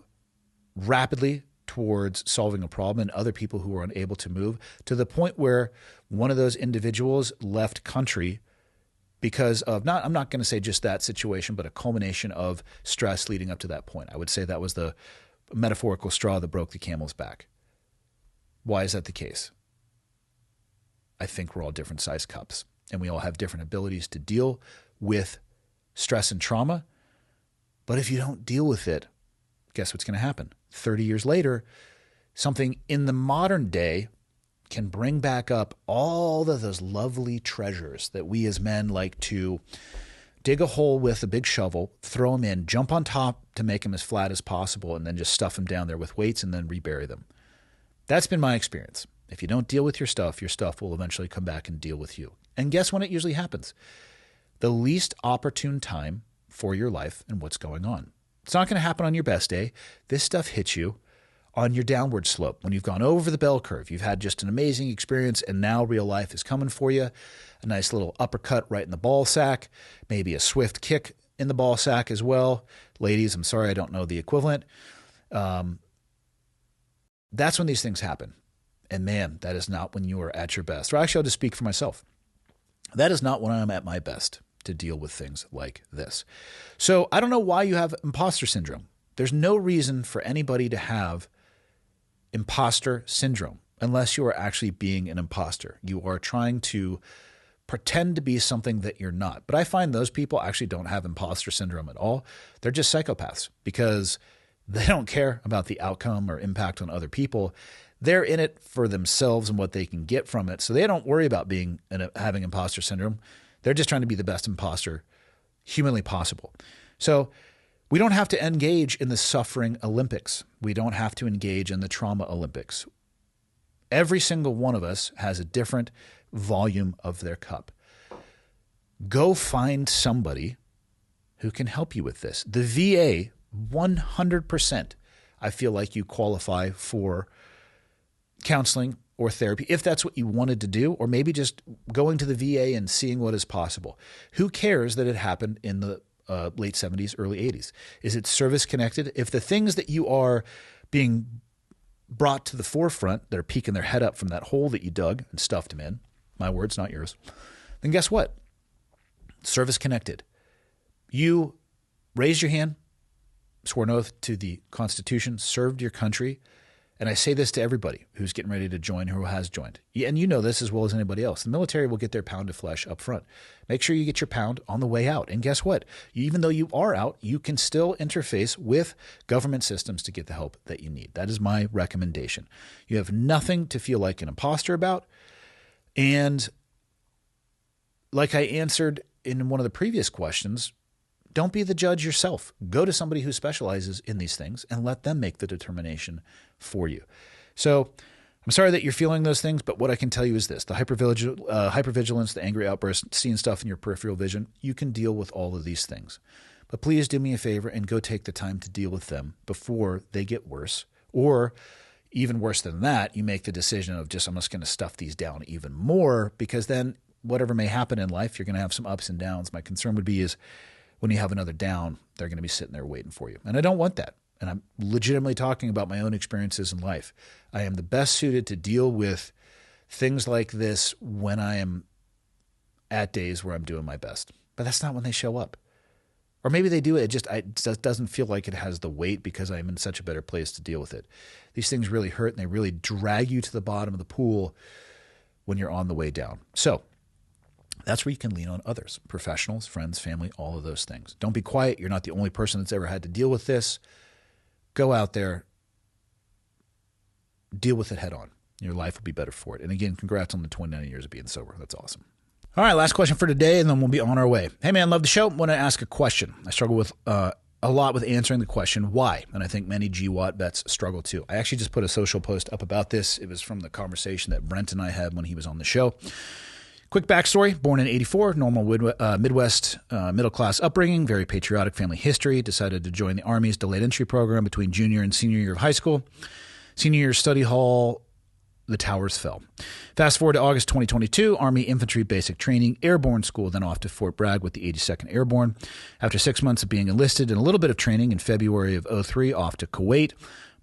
rapidly towards solving a problem and other people who were unable to move, to the point where one of those individuals left country because of I'm not going to say just that situation, but a culmination of stress leading up to that point. I would say that was the metaphorical straw that broke the camel's back. Why is that the case? I think we're all different size cups, and we all have different abilities to deal with stress and trauma. But if you don't deal with it, guess what's going to happen? 30 years later, something in the modern day can bring back up all of those lovely treasures that we as men like to dig a hole with a big shovel, throw them in, jump on top to make them as flat as possible, and then just stuff them down there with weights and then rebury them. That's been my experience. If you don't deal with your stuff will eventually come back and deal with you. And guess when it usually happens? The least opportune time for your life and what's going on. It's not going to happen on your best day. This stuff hits you on your downward slope. When you've gone over the bell curve, you've had just an amazing experience, and now real life is coming for you. A nice little uppercut right in the ball sack, maybe a swift kick in the ball sack as well. Ladies, I'm sorry, I don't know the equivalent. That's when these things happen. And man, that is not when you are at your best. Or actually, I'll just speak for myself. That is not when I'm at my best to deal with things like this. So I don't know why you have imposter syndrome. There's no reason for anybody to have imposter syndrome unless you are actually being an imposter. You are trying to pretend to be something that you're not. But I find those people actually don't have imposter syndrome at all. They're just psychopaths because they don't care about the outcome or impact on other people. They're in it for themselves and what they can get from it. So they don't worry about having imposter syndrome. They're just trying to be the best imposter humanly possible. So we don't have to engage in the suffering Olympics. We don't have to engage in the trauma Olympics. Every single one of us has a different volume of their cup. Go find somebody who can help you with this. The VA, 100%, I feel like you qualify for counseling or therapy if that's what you wanted to do, or maybe just going to the VA and seeing what is possible. Who cares that it happened in the late 70s, early 80s? Is it service connected? If the things that you are being brought to the forefront that are peeking their head up from that hole that you dug and stuffed them in, my words, not yours, then guess what? Service connected. You raised your hand, swore an oath to the Constitution, served your country. And I say this to everybody who's getting ready to join, who has joined. And you know this as well as anybody else. The military will get their pound of flesh up front. Make sure you get your pound on the way out. And guess what? Even though you are out, you can still interface with government systems to get the help that you need. That is my recommendation. You have nothing to feel like an imposter about. And like I answered in one of the previous questions, don't be the judge yourself. Go to somebody who specializes in these things and let them make the determination for you. So I'm sorry that you're feeling those things, but what I can tell you is this. The hypervigilance, the angry outbursts, seeing stuff in your peripheral vision, you can deal with all of these things. But please do me a favor and go take the time to deal with them before they get worse. Or even worse than that, you make the decision of I'm just going to stuff these down even more, because then whatever may happen in life, you're going to have some ups and downs. My concern would be is when you have another down, they're going to be sitting there waiting for you. And I don't want that. And I'm legitimately talking about my own experiences in life. I am the best suited to deal with things like this when I am at days where I'm doing my best. But that's not when they show up. Or maybe they do it. It just doesn't feel like it has the weight because I'm in such a better place to deal with it. These things really hurt and they really drag you to the bottom of the pool when you're on the way down. So That's where you can lean on others, professionals, friends, family, all of those things. Don't be quiet. You're not the only person that's ever had to deal with this. Go out there, deal with it head on. Your life will be better for it. And again, congrats on the 29 years of being sober. That's awesome. All right, last question for today, and then we'll be on our way. Hey, man, love the show. Want to ask a question. I struggle with a lot with answering the question, why? And I think many GWOT vets struggle too. I actually just put a social post up about this. It was from the conversation that Brent and I had when he was on the show. Quick backstory, born in 84, normal Midwest middle-class upbringing, very patriotic family history, decided to join the Army's delayed entry program between junior and senior year of high school. Senior year study hall, the towers fell. Fast forward to August 2022, Army Infantry Basic Training, Airborne School, then off to Fort Bragg with the 82nd Airborne. After 6 months of being enlisted and a little bit of training in February of 03, off to Kuwait.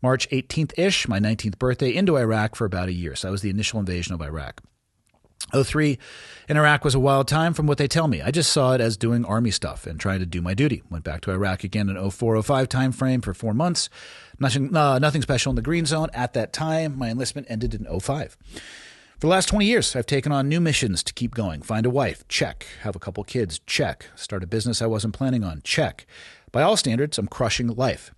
March 18th-ish, my 19th birthday, into Iraq for about a year. So that was the initial invasion of Iraq. 03 in Iraq was a wild time from what they tell me. I just saw it as doing Army stuff and trying to do my duty. Went back to Iraq again in 04-05 time frame for 4 months. Nothing special in the green zone at that time. My enlistment ended in 05. For the last 20 years, I've taken on new missions to keep going. Find a wife, check. Have a couple kids, check. Start a business I wasn't planning on, check. By all standards, I'm crushing life.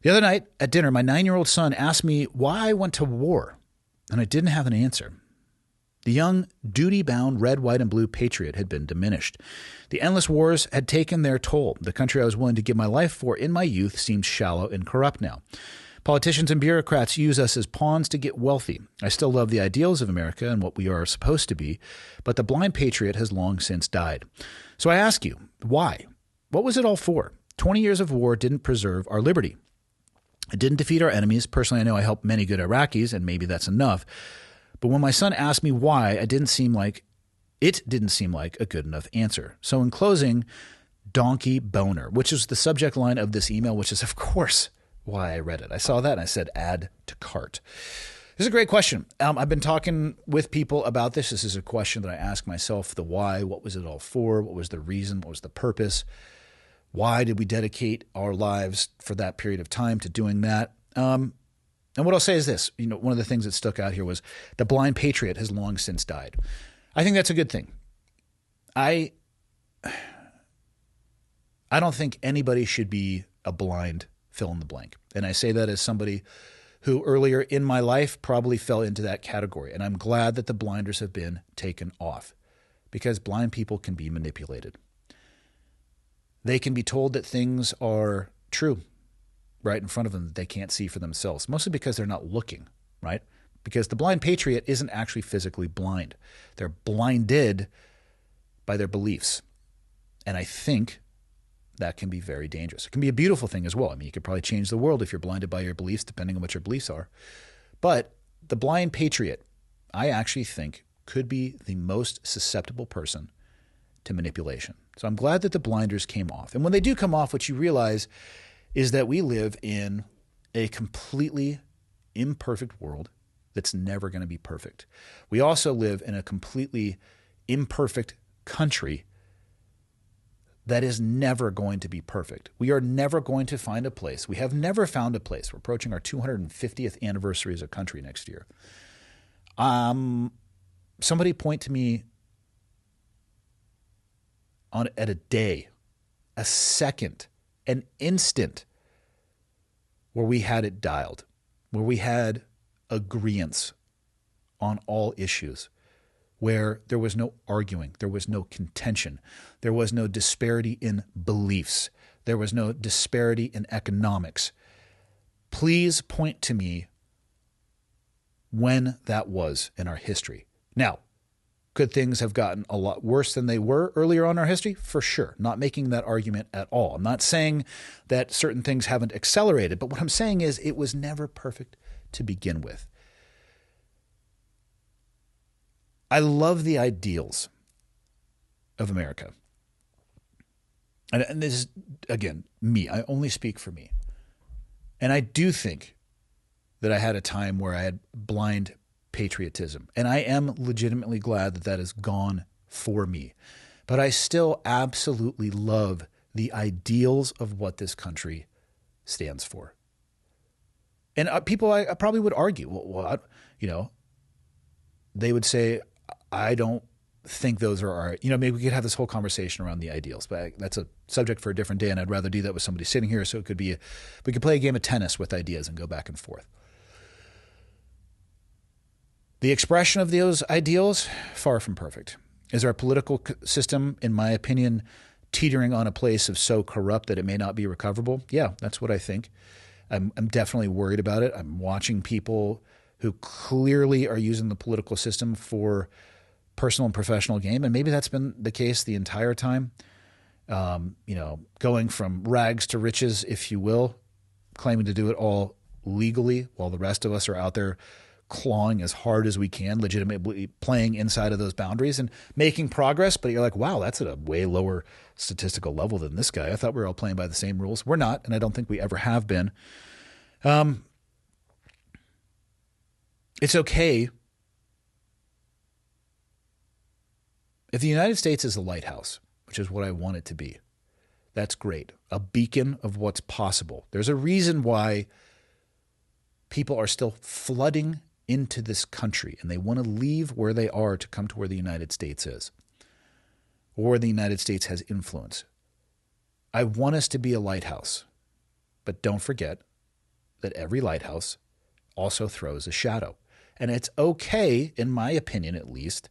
The other night at dinner, my 9-year-old son asked me why I went to war, and I didn't have an answer. The young, duty-bound red, white, and blue patriot had been diminished. The endless wars had taken their toll. The country I was willing to give my life for in my youth seemed shallow and corrupt now. Politicians and bureaucrats use us as pawns to get wealthy. I still love the ideals of America and what we are supposed to be, but the blind patriot has long since died. So I ask you, why? What was it all for? 20 years of war didn't preserve our liberty. It didn't defeat our enemies. Personally, I know I helped many good Iraqis, and maybe that's enough. But when my son asked me why, it didn't seem like a good enough answer. So in closing, donkey boner, which is the subject line of this email, which is, of course, why I read it. I saw that and I said, add to cart. This is a great question. I've been talking with people about this. This is a question that I ask myself, the why, what was it all for? What was the reason? What was the purpose? Why did we dedicate our lives for that period of time to doing that? And what I'll say is this, one of the things that stuck out here was the blind patriot has long since died. I think that's a good thing. I don't think anybody should be a blind fill in the blank. And I say that as somebody who earlier in my life probably fell into that category. And I'm glad that the blinders have been taken off because blind people can be manipulated. They can be told that things are true right in front of them that they can't see for themselves, mostly because they're not looking, right? Because the blind patriot isn't actually physically blind. They're blinded by their beliefs. And I think that can be very dangerous. It can be a beautiful thing as well. I mean, you could probably change the world if you're blinded by your beliefs, depending on what your beliefs are. But the blind patriot, I actually think, could be the most susceptible person to manipulation. So I'm glad that the blinders came off. And when they do come off, what you realize is that we live in a completely imperfect world that's never going to be perfect. We also live in a completely imperfect country that is never going to be perfect. We are never going to find a place. We have never found a place. We're approaching our 250th anniversary as a country next year. Somebody point to me at a day, a second, an instant where we had it dialed, where we had agreeance on all issues, where there was no arguing, there was no contention, there was no disparity in beliefs, there was no disparity in economics. Please point to me when that was in our history. Now, could things have gotten a lot worse than they were earlier on in our history? For sure. Not making that argument at all. I'm not saying that certain things haven't accelerated, but what I'm saying is it was never perfect to begin with. I love the ideals of America. And this is, again, me. I only speak for me. And I do think that I had a time where I had blind patriotism. And I am legitimately glad that that is gone for me. But I still absolutely love the ideals of what this country stands for. And people I probably would argue, they would say, I don't think those are our, maybe we could have this whole conversation around the ideals, but that's a subject for a different day. And I'd rather do that with somebody sitting here. So it could be, we could play a game of tennis with ideas and go back and forth. The expression of those ideals, far from perfect. Is our political system, in my opinion, teetering on a place of so corrupt that it may not be recoverable? Yeah, that's what I think. I'm definitely worried about it. I'm watching people who clearly are using the political system for personal and professional gain, and maybe that's been the case the entire time. Going from rags to riches, if you will, claiming to do it all legally while the rest of us are out there clawing as hard as we can, legitimately playing inside of those boundaries and making progress. But you're like, wow, that's at a way lower statistical level than this guy. I thought we were all playing by the same rules. We're not, and I don't think we ever have been. It's okay if the United States is a lighthouse, which is what I want it to be. That's great. A beacon of what's possible. There's a reason why people are still flooding into this country and they want to leave where they are to come to where the United States is, or the United States has influence. I want us to be a lighthouse, but don't forget that every lighthouse also throws a shadow. And it's okay, in my opinion at least,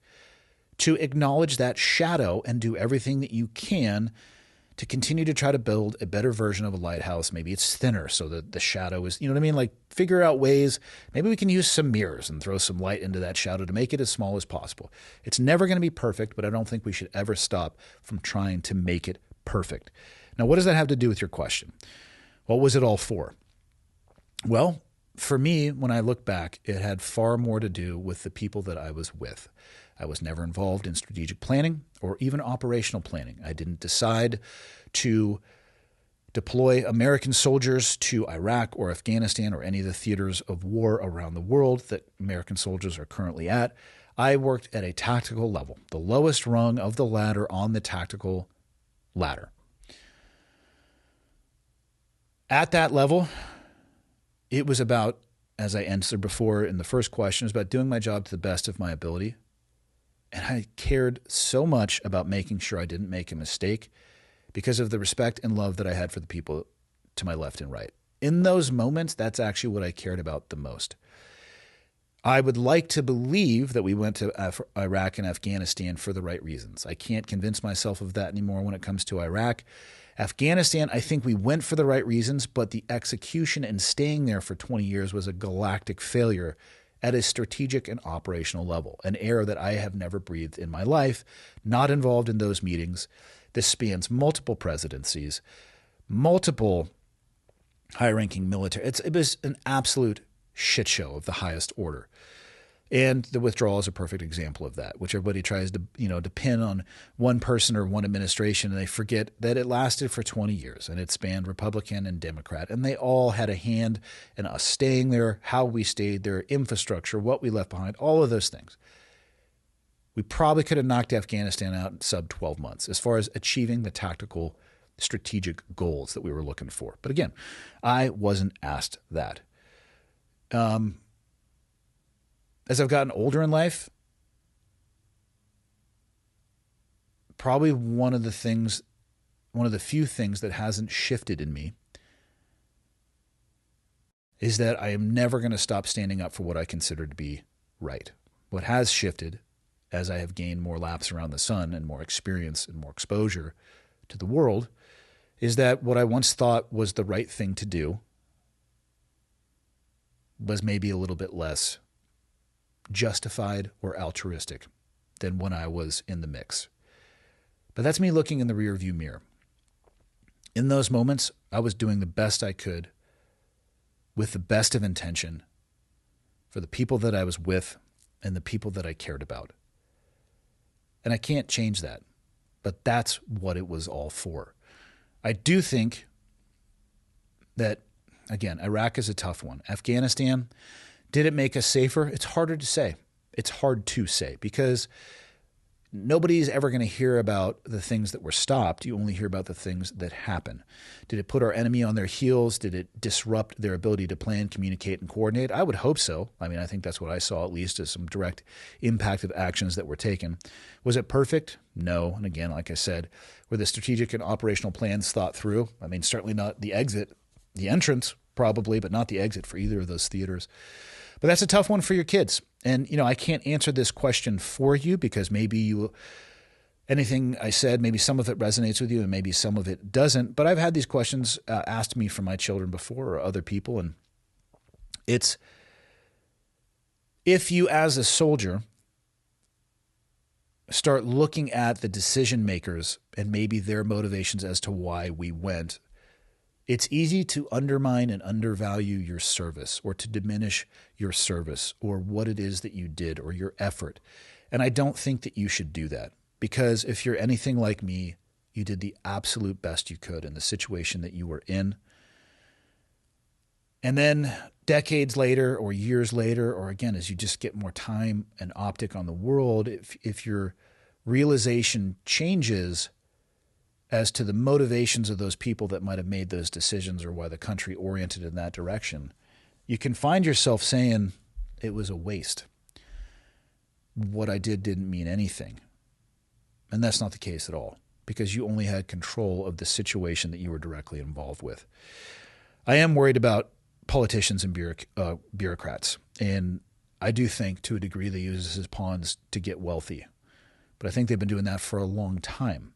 to acknowledge that shadow and do everything that you can to continue to try to build a better version of a lighthouse. Maybe it's thinner so that the shadow is, like figure out ways. Maybe we can use some mirrors and throw some light into that shadow to make it as small as possible. It's never going to be perfect, but I don't think we should ever stop from trying to make it perfect. Now, what does that have to do with your question? What was it all for? Well, for me, when I look back, it had far more to do with the people that I was with. I was never involved in strategic planning or even operational planning. I didn't decide to deploy American soldiers to Iraq or Afghanistan or any of the theaters of war around the world that American soldiers are currently at. I worked at a tactical level, the lowest rung of the ladder on the tactical ladder. At that level, it was about, as I answered before in the first question, it was about doing my job to the best of my ability. And I cared so much about making sure I didn't make a mistake because of the respect and love that I had for the people to my left and right. In those moments, that's actually what I cared about the most. I would like to believe that we went to Iraq and Afghanistan for the right reasons. I can't convince myself of that anymore when it comes to Iraq. Afghanistan, I think we went for the right reasons, but the execution and staying there for 20 years was a galactic failure at a strategic and operational level, an error that I have never breathed in my life, not involved in those meetings. This spans multiple presidencies, multiple high-ranking military. It was an absolute shit show of the highest order. And the withdrawal is a perfect example of that, which everybody tries to, to pin on one person or one administration, and they forget that it lasted for 20 years and it spanned Republican and Democrat, and they all had a hand in us staying there, how we stayed there, infrastructure, what we left behind, all of those things. We probably could have knocked Afghanistan out in sub 12 months as far as achieving the tactical strategic goals that we were looking for. But again, I wasn't asked that. As I've gotten older in life, probably one of the few things that hasn't shifted in me is that I am never going to stop standing up for what I consider to be right. What has shifted as I have gained more laps around the sun and more experience and more exposure to the world is that what I once thought was the right thing to do was maybe a little bit less justified or altruistic than when I was in the mix. But that's me looking in the rearview mirror. In those moments, I was doing the best I could with the best of intention for the people that I was with and the people that I cared about. And I can't change that, but that's what it was all for. I do think that, again, Iraq is a tough one. Afghanistan, did it make us safer? It's harder to say. It's hard to say because nobody's ever going to hear about the things that were stopped. You only hear about the things that happen. Did it put our enemy on their heels? Did it disrupt their ability to plan, communicate, and coordinate? I would hope so. I mean, I think that's what I saw, at least, as some direct impact of actions that were taken. Was it perfect? No. And again, like I said, were the strategic and operational plans thought through? I mean, certainly not the exit, the entrance probably, but not the exit for either of those theaters. But that's a tough one for your kids. And, I can't answer this question for you because maybe anything I said, maybe some of it resonates with you and maybe some of it doesn't. But I've had these questions asked me from my children before or other people. And it's, if you as a soldier start looking at the decision makers and maybe their motivations as to why we went, it's easy to undermine and undervalue your service or to diminish your service or what it is that you did or your effort. And I don't think that you should do that because if you're anything like me, you did the absolute best you could in the situation that you were in. And then decades later or years later, or again, as you just get more time and optic on the world, if your realization changes as to the motivations of those people that might have made those decisions or why the country oriented in that direction, you can find yourself saying it was a waste. What I did didn't mean anything. And that's not the case at all because you only had control of the situation that you were directly involved with. I am worried about politicians and bureaucrats. And I do think to a degree they use this as pawns to get wealthy. But I think they've been doing that for a long time.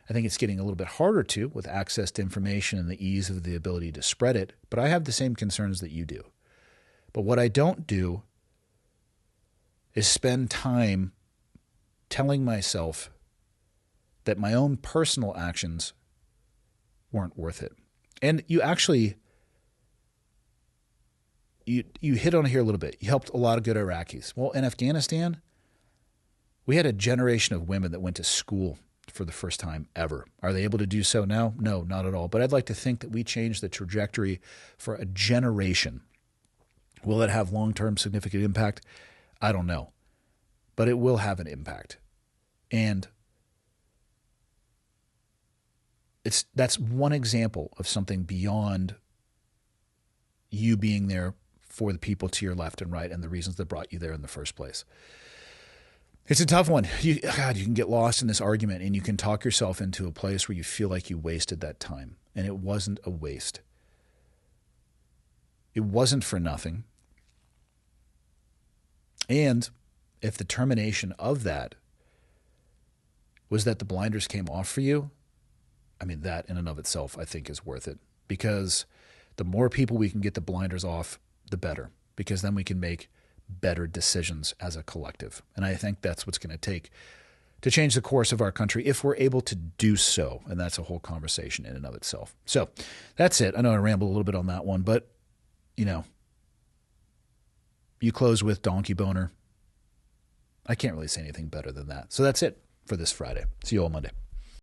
I think it's getting a little bit harder to with access to information and the ease of the ability to spread it. But I have the same concerns that you do. But what I don't do is spend time telling myself that my own personal actions weren't worth it. And you actually, you hit on here a little bit. You helped a lot of good Iraqis. Well, in Afghanistan, we had a generation of women that went to school for the first time ever. Are they able to do so now? No, not at all. But I'd like to think that we changed the trajectory for a generation. Will it have long-term significant impact? I don't know. But it will have an impact. And that's one example of something beyond you being there for the people to your left and right and the reasons that brought you there in the first place. It's a tough one. You can get lost in this argument and you can talk yourself into a place where you feel like you wasted that time. And it wasn't a waste. It wasn't for nothing. And if the termination of that was that the blinders came off for you, I mean, that in and of itself, I think is worth it. Because the more people we can get the blinders off, the better. Because then we can make better decisions as a collective. And I think that's what's going to take to change the course of our country if we're able to do so. And that's a whole conversation in and of itself. So that's it. I know I rambled a little bit on that one, but you close with donkey boner. I can't really say anything better than that. So that's it for this Friday. See you all Monday.